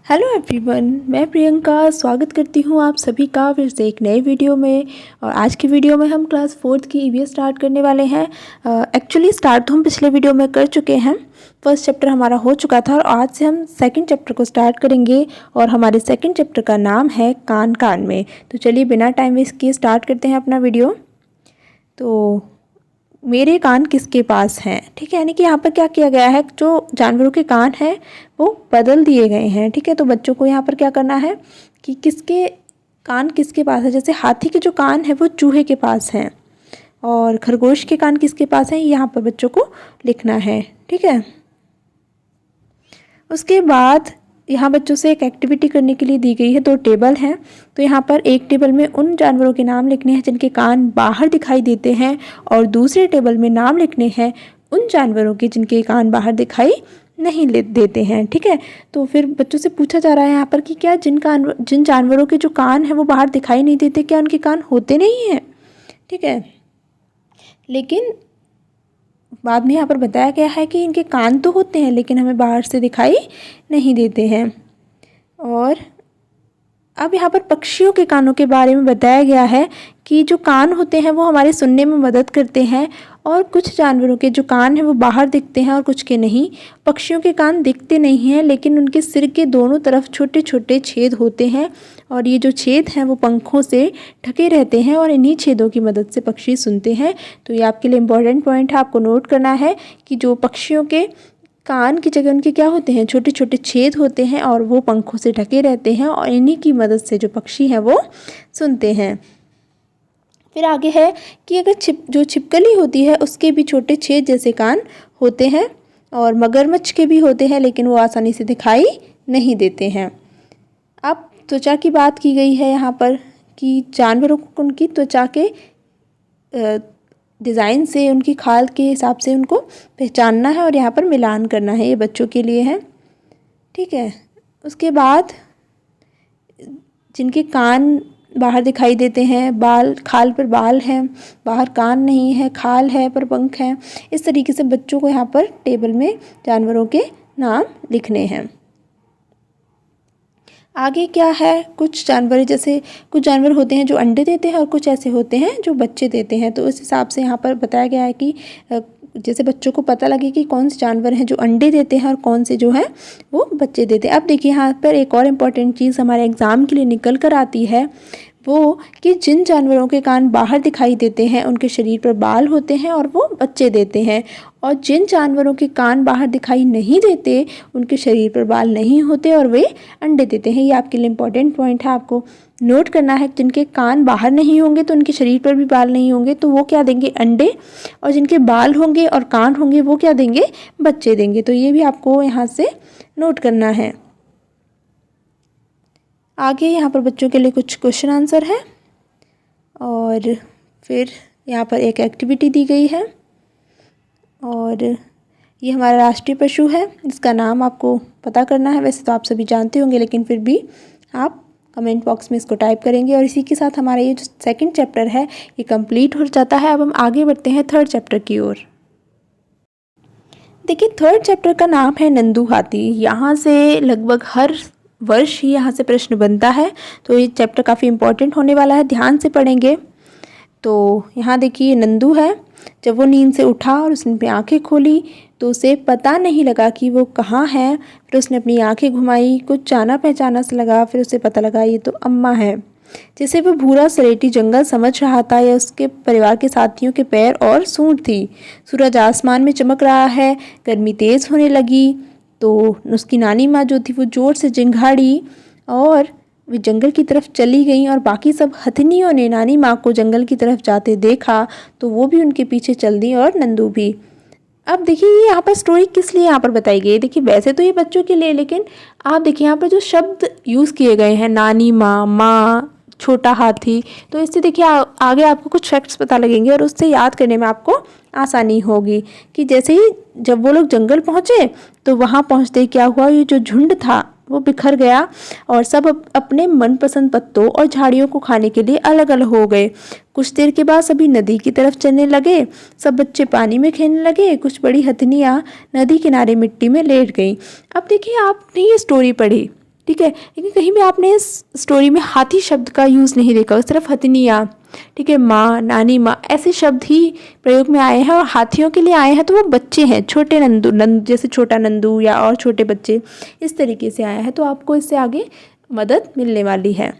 Hello everyone, मैं प्रियंका स्वागत करती हूँ आप सभी का फिर से एक नए वीडियो में। और आज की वीडियो में हम क्लास 4th की ईवीएस स्टार्ट करने वाले हैं। एक्चुअली स्टार्ट तो हम पिछले वीडियो में कर चुके हैं। फर्स्ट चैप्टर हमारा हो चुका था और आज से हम सेकंड चैप्टर को स्टार्ट करेंगे और हमारे सेकंड चैप्टर का नाम है कान कान में। तो चलिए बिना टाइम वेस्ट किए स्टार्ट करते हैं अपना वीडियो। तो मेरे कान किसके पास हैं, ठीक है। यानी कि यहाँ पर क्या किया गया है, जो जानवरों के कान हैं वो बदल दिए गए हैं, ठीक है। तो बच्चों को यहाँ पर क्या करना है कि किसके कान किसके पास है। जैसे हाथी के जो कान है वो चूहे के पास हैं और खरगोश के कान किसके पास हैं, यहाँ पर बच्चों को लिखना है, ठीक है। उसके बाद यहाँ बच्चों से एक एक्टिविटी करने के लिए दी गई है। 2 टेबल हैं, तो यहाँ पर एक टेबल में उन जानवरों के नाम लिखने हैं जिनके कान बाहर दिखाई देते हैं और दूसरे टेबल में नाम लिखने हैं उन जानवरों के जिनके कान बाहर दिखाई नहीं देते हैं, ठीक है। तो फिर बच्चों से पूछा जा रहा है यहाँ पर कि क्या जिन जानवरों के जो कान हैं वो बाहर दिखाई नहीं देते, क्या उनके कान होते नहीं हैं, ठीक है। लेकिन बाद में यहाँ पर बताया गया है कि इनके कान तो होते हैं लेकिन हमें बाहर से दिखाई नहीं देते हैं। और अब यहाँ पर पक्षियों के कानों के बारे में बताया गया है कि जो कान होते हैं वो हमारे सुनने में मदद करते हैं और कुछ जानवरों के जो कान हैं वो बाहर दिखते हैं और कुछ के नहीं। पक्षियों के कान दिखते नहीं हैं लेकिन उनके सिर के दोनों तरफ छोटे छोटे छेद होते हैं और ये जो छेद हैं वो पंखों से ढके रहते हैं और इन्हीं छेदों की मदद से पक्षी सुनते हैं। तो ये आपके लिए इम्पॉर्टेंट पॉइंट है, आपको नोट करना है कि जो पक्षियों के कान की जगह उनके क्या होते हैं, छोटे छोटे छेद होते हैं और वो पंखों से ढके रहते हैं और इन्हीं की मदद से जो पक्षी हैं वो सुनते हैं। फिर आगे है कि अगर जो छिपकली होती है उसके भी छोटे छेद जैसे कान होते हैं और मगरमच्छ के भी होते हैं लेकिन वो आसानी से दिखाई नहीं देते हैं। अब त्वचा की बात की गई है यहाँ पर कि जानवरों को उनकी त्वचा के डिज़ाइन से, उनकी खाल के हिसाब से उनको पहचानना है और यहाँ पर मिलान करना है। ये बच्चों के लिए है, ठीक है। उसके बाद जिनके कान बाहर दिखाई देते हैं, बाल खाल पर बाल हैं, बाहर कान नहीं है, खाल है पर पंख हैं, इस तरीके से बच्चों को यहाँ पर टेबल में जानवरों के नाम लिखने हैं। आगे क्या है, कुछ जानवर जैसे कुछ जानवर होते हैं जो अंडे देते हैं और कुछ ऐसे होते हैं जो बच्चे देते हैं। तो इस हिसाब से यहाँ पर बताया गया है कि जैसे बच्चों को पता लगे कि कौन से जानवर हैं जो अंडे देते हैं और कौन से जो हैं वो बच्चे देते हैं। अब देखिए यहाँ पर एक और इम्पॉर्टेंट चीज़ हमारे एग्ज़ाम के लिए निकल कर आती है, वो कि जिन जानवरों के कान बाहर दिखाई देते हैं उनके शरीर पर बाल होते हैं और वो बच्चे देते हैं, और जिन जानवरों के कान बाहर दिखाई नहीं देते उनके शरीर पर बाल नहीं होते और वे अंडे देते हैं। ये आपके लिए इम्पॉर्टेंट पॉइंट है, आपको नोट करना है। जिनके कान बाहर नहीं होंगे तो उनके शरीर पर भी बाल नहीं होंगे तो वो क्या देंगे, अंडे, और जिनके बाल होंगे और कान होंगे वो क्या देंगे, बच्चे देंगे। तो ये भी आपको यहाँ से नोट करना है। आगे यहाँ पर बच्चों के लिए कुछ क्वेश्चन आंसर है और फिर यहाँ पर एक एक्टिविटी दी गई है। और ये हमारा राष्ट्रीय पशु है, इसका नाम आपको पता करना है। वैसे तो आप सभी जानते होंगे लेकिन फिर भी आप कमेंट बॉक्स में इसको टाइप करेंगे। और इसी के साथ हमारा ये जो सेकंड चैप्टर है ये कंप्लीट हो जाता है। अब हम आगे बढ़ते हैं थर्ड चैप्टर की ओर। देखिए थर्ड चैप्टर का नाम है नंदू हाथी। यहाँ से लगभग हर वर्ष ही यहाँ से प्रश्न बनता है, तो ये चैप्टर काफ़ी इम्पोर्टेंट होने वाला है, ध्यान से पढ़ेंगे। तो यहाँ देखिए नंदू है, जब वो नींद से उठा और उसने अपनी आँखें खोली तो उसे पता नहीं लगा कि वो कहाँ है। फिर उसने अपनी आँखें घुमाई, कुछ जाना पहचाना सा लगा, फिर उसे पता लगा ये तो अम्मा है। जैसे वो भूरा सलेटी जंगल समझ रहा था या उसके परिवार के साथियों के पैर और सूंड थी। सूरज आसमान में चमक रहा है, गर्मी तेज़ होने लगी। तो उसकी नानी माँ जो थी वो ज़ोर से चिंघाड़ी और वे जंगल की तरफ चली गईं और बाकी सब हथनियों ने नानी माँ को जंगल की तरफ जाते देखा तो वो भी उनके पीछे चल दी और नंदू भी। अब देखिए ये यहाँ पर स्टोरी किस लिए यहाँ पर बताई गई है। देखिए वैसे तो ये बच्चों के लिए, लेकिन आप देखिए यहाँ पर जो शब्द यूज़ किए गए हैं, नानी माँ, माँ, छोटा हाथी, तो इससे देखिए आगे आपको कुछ फैक्ट्स पता लगेंगे और उससे याद करने में आपको आसानी होगी। कि जैसे ही जब वो लोग जंगल पहुँचे तो वहाँ पहुँचते क्या हुआ, ये जो झुंड था वो बिखर गया और सब अपने मनपसंद पत्तों और झाड़ियों को खाने के लिए अलग अलग हो गए। कुछ देर के बाद सभी नदी की तरफ चलने लगे, सब बच्चे पानी में खेलने लगे, कुछ बड़ी हथनियाँ नदी किनारे मिट्टी में लेट गईं। अब देखिए आपने ये स्टोरी पढ़ी ठीक है। लेकिन कहीं भी आपने इस स्टोरी में हाथी शब्द का यूज़ नहीं देखा, सिर्फ हथनियाँ, ठीक है, माँ, नानी माँ, ऐसे शब्द ही प्रयोग में आए हैं। और हाथियों के लिए आए हैं तो वो बच्चे हैं, छोटे नंदू, जैसे छोटा नंदू या और छोटे बच्चे, इस तरीके से आया है। तो आपको इससे आगे मदद मिलने वाली है।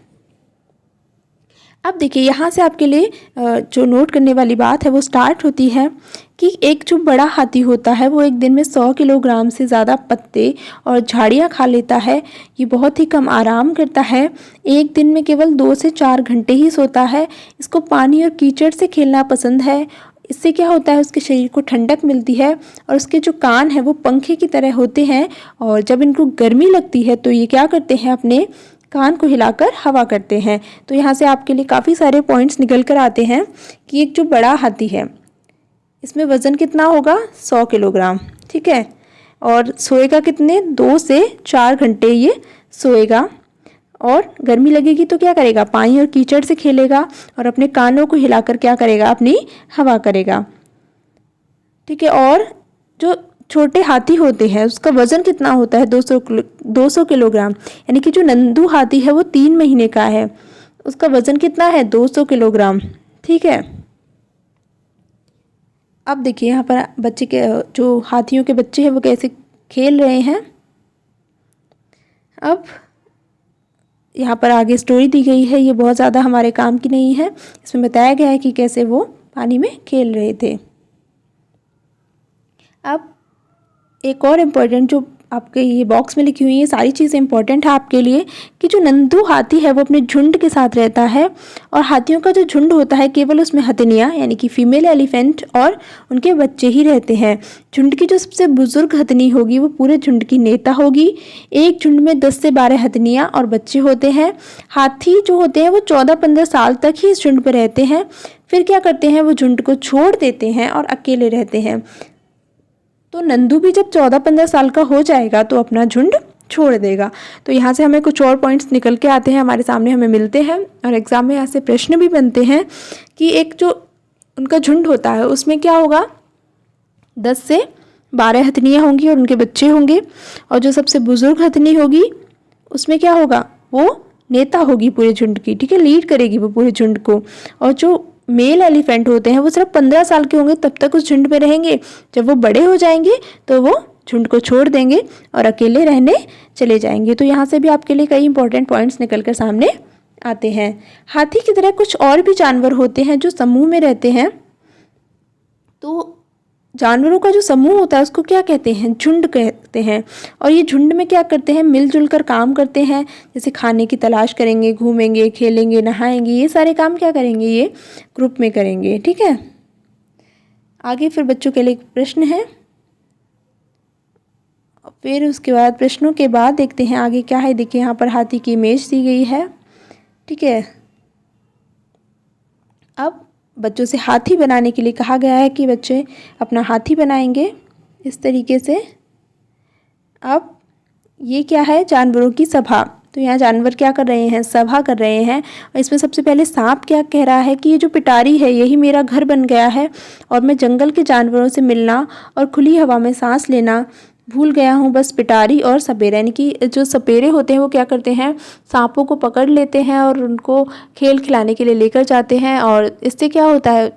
अब देखिए यहाँ से आपके लिए जो नोट करने वाली बात है वो स्टार्ट होती है कि एक जो बड़ा हाथी होता है वो एक दिन में 100 किलोग्राम से ज़्यादा पत्ते और झाड़ियाँ खा लेता है। ये बहुत ही कम आराम करता है, एक दिन में केवल 2 से 4 घंटे ही सोता है। इसको पानी और कीचड़ से खेलना पसंद है। इससे क्या होता है, उसके शरीर को ठंडक मिलती है और उसके जो कान हैं वो पंखे की तरह होते हैं। और जब इनको गर्मी लगती है तो ये क्या करते हैं, अपने कान को हिलाकर हवा करते हैं। तो यहाँ से आपके लिए काफ़ी सारे पॉइंट्स निकल कर आते हैं कि एक जो बड़ा हाथी है इसमें वज़न कितना होगा, 100 किलोग्राम, ठीक है, और सोएगा कितने, 2 से 4 घंटे ये सोएगा। और गर्मी लगेगी तो क्या करेगा, पानी और कीचड़ से खेलेगा और अपने कानों को हिलाकर क्या करेगा, अपनी हवा करेगा, ठीक है। और जो छोटे हाथी होते हैं उसका वज़न कितना होता है, 200 किलोग्राम, यानी कि जो नंदू हाथी है वो 3 महीने का है, उसका वज़न कितना है, 200 किलोग्राम, ठीक है। अब देखिए यहाँ पर बच्चे के, जो हाथियों के बच्चे हैं वो कैसे खेल रहे हैं। अब यहाँ पर आगे स्टोरी दी गई है, ये बहुत ज़्यादा हमारे काम की नहीं है। इसमें बताया गया है कि कैसे वो पानी में खेल रहे थे। अब एक और इम्पॉर्टेंट, जो आपके ये बॉक्स में लिखी हुई है सारी चीज़ें इंपॉर्टेंट है आपके लिए, कि जो नंदू हाथी है वो अपने झुंड के साथ रहता है। और हाथियों का जो झुंड होता है केवल उसमें हथनियाँ यानी कि फीमेल एलिफेंट और उनके बच्चे ही रहते हैं। झुंड की जो सबसे बुजुर्ग हथनी होगी वो पूरे झुंड की नेता होगी। एक झुंड में 10 से 12 हथनियाँ और बच्चे होते हैं। हाथी जो होते हैं वो 14-15 साल तक ही इस झुंड पर रहते हैं, फिर क्या करते हैं, वो झुंड को छोड़ देते हैं और अकेले रहते हैं। तो नंदू भी जब 14-15 साल का हो जाएगा तो अपना झुंड छोड़ देगा। तो यहाँ से हमें कुछ और पॉइंट्स निकल के आते हैं, हमारे सामने हमें मिलते हैं और एग्ज़ाम में ऐसे प्रश्न भी बनते हैं कि एक जो उनका झुंड होता है उसमें क्या होगा, 10 से 12 हथनियाँ होंगी और उनके बच्चे होंगे। और जो सबसे बुजुर्ग हथनी होगी उसमें क्या होगा, वो नेता होगी पूरे झुंड की, ठीक है, लीड करेगी वो पूरे झुंड को। और जो मेल एलिफेंट होते हैं वो सिर्फ 15 साल के होंगे, तब तक उस झुंड में रहेंगे। जब वो बड़े हो जाएंगे तो वो झुंड को छोड़ देंगे और अकेले रहने चले जाएंगे। तो यहाँ से भी आपके लिए कई इंपॉर्टेंट पॉइंट्स निकल कर सामने आते हैं। हाथी की तरह कुछ और भी जानवर होते हैं जो समूह में रहते हैं। तो जानवरों का जो समूह होता है उसको क्या कहते हैं, झुंड कहते हैं। और ये झुंड में क्या करते हैं, मिलजुल कर काम करते हैं। जैसे खाने की तलाश करेंगे, घूमेंगे, खेलेंगे, नहाएंगे, ये सारे काम क्या करेंगे, ये ग्रुप में करेंगे, ठीक है। आगे फिर बच्चों के लिए एक प्रश्न है, फिर उसके बाद प्रश्नों के बाद देखते हैं आगे क्या है। देखिए यहाँ पर हाथी की इमेज दी गई है, ठीक है। अब बच्चों से हाथी बनाने के लिए कहा गया है कि बच्चे अपना हाथी बनाएंगे इस तरीके से। अब ये क्या है, जानवरों की सभा। तो यहाँ जानवर क्या कर रहे हैं, सभा कर रहे हैं। और इसमें सबसे पहले सांप क्या कह रहा है कि ये जो पिटारी है यही मेरा घर बन गया है और मैं जंगल के जानवरों से मिलना और खुली हवा में सांस लेना भूल गया हूँ। बस पिटारी और सपेरे, यानी कि जो सपेरे होते हैं वो क्या करते हैं, सांपों को पकड़ लेते हैं और उनको खेल खिलाने के लिए लेकर जाते हैं। और इससे क्या होता है,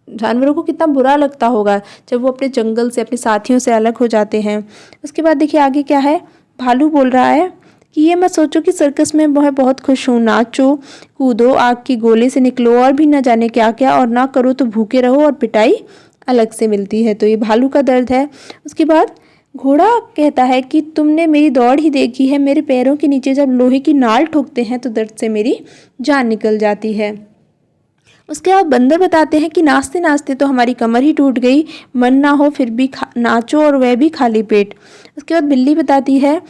जानवरों को कितना बुरा लगता होगा जब वो अपने जंगल से, अपने साथियों से अलग हो जाते हैं। उसके बाद देखिए आगे क्या है, भालू बोल रहा है कि ये मत सोचो कि सर्कस में मैं बहुत खुश हूँ, नाचो कूदो, आग की गोले से निकलो और भी न जाने क्या क्या, और ना करो तो भूखे रहो और पिटाई अलग से मिलती है। तो ये भालू का दर्द है। उसके बाद घोड़ा कहता है कि तुमने मेरी दौड़ ही देखी है, मेरे पैरों के नीचे जब लोहे की नाल ठोकते हैं तो दर्द से मेरी जान निकल जाती है। उसके बाद बंदर बताते हैं कि नाचते नाचते तो हमारी कमर ही टूट गई, मन ना हो फिर भी नाचो और वह भी खाली पेट। उसके बाद बिल्ली बताती है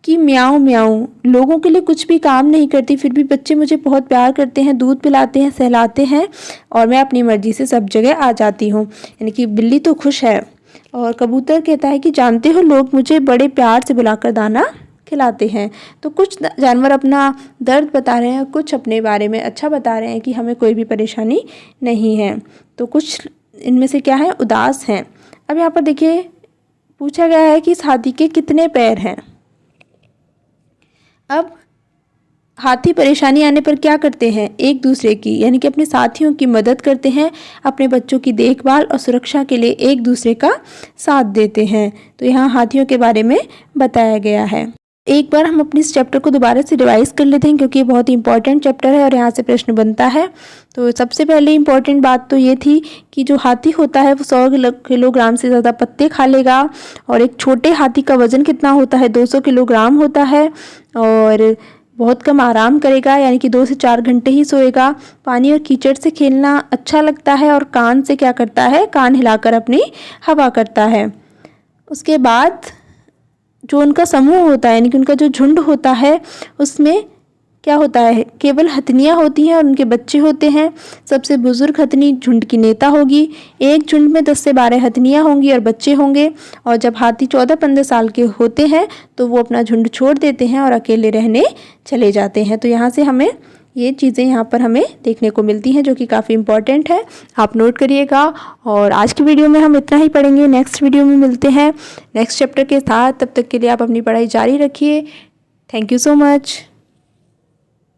कि म्याऊं म्याऊं, लोगों के लिए कुछ भी काम नहीं करती फिर भी बच्चे मुझे बहुत प्यार करते हैं, दूध पिलाते हैं, सहलाते हैं और मैं अपनी मर्जी से सब जगह आ जाती हूँ। यानी कि बिल्ली तो खुश है। और कबूतर कहता है कि जानते हो लोग मुझे बड़े प्यार से बुलाकर दाना खिलाते हैं। तो कुछ जानवर अपना दर्द बता रहे हैं, कुछ अपने बारे में अच्छा बता रहे हैं कि हमें कोई भी परेशानी नहीं है। तो कुछ इनमें से क्या है, उदास हैं। अब यहाँ पर देखिए पूछा गया है कि इस हाथी के कितने पैर हैं। अब हाथी परेशानी आने पर क्या करते हैं, एक दूसरे की यानी कि अपने साथियों की मदद करते हैं, अपने बच्चों की देखभाल और सुरक्षा के लिए एक दूसरे का साथ देते हैं। तो यहाँ हाथियों के बारे में बताया गया है। एक बार हम अपने इस चैप्टर को दोबारा से रिवाइज कर लेते हैं क्योंकि ये बहुत ही इंपॉर्टेंट चैप्टर है और यहाँ से प्रश्न बनता है। तो सबसे पहले इम्पॉर्टेंट बात तो ये थी कि जो हाथी होता है वो 100 किलोग्राम से ज़्यादा पत्ते खा लेगा, और एक छोटे हाथी का वज़न कितना होता है, 200 किलोग्राम होता है, और बहुत कम आराम करेगा यानी कि 2 से 4 घंटे ही सोएगा। पानी और कीचड़ से खेलना अच्छा लगता है और कान से क्या करता है, कान हिलाकर अपनी हवा करता है। उसके बाद जो उनका समूह होता है यानी कि उनका जो झुंड होता है उसमें क्या होता है, केवल हथनियाँ होती हैं और उनके बच्चे होते हैं। सबसे बुजुर्ग हथनी झुंड की नेता होगी। एक झुंड में 10 से 12 हथनियाँ होंगी और बच्चे होंगे। और जब हाथी 14-15 साल के होते हैं तो वो अपना झुंड छोड़ देते हैं और अकेले रहने चले जाते हैं। तो यहाँ से हमें ये चीज़ें यहाँ पर हमें देखने को मिलती हैं जो कि काफ़ी इम्पॉर्टेंट है, आप नोट करिएगा। और आज की वीडियो में हम इतना ही पढ़ेंगे, नेक्स्ट वीडियो में मिलते हैं नेक्स्ट चैप्टर के साथ। तब तक के लिए आप अपनी पढ़ाई जारी रखिए। Thank you so much.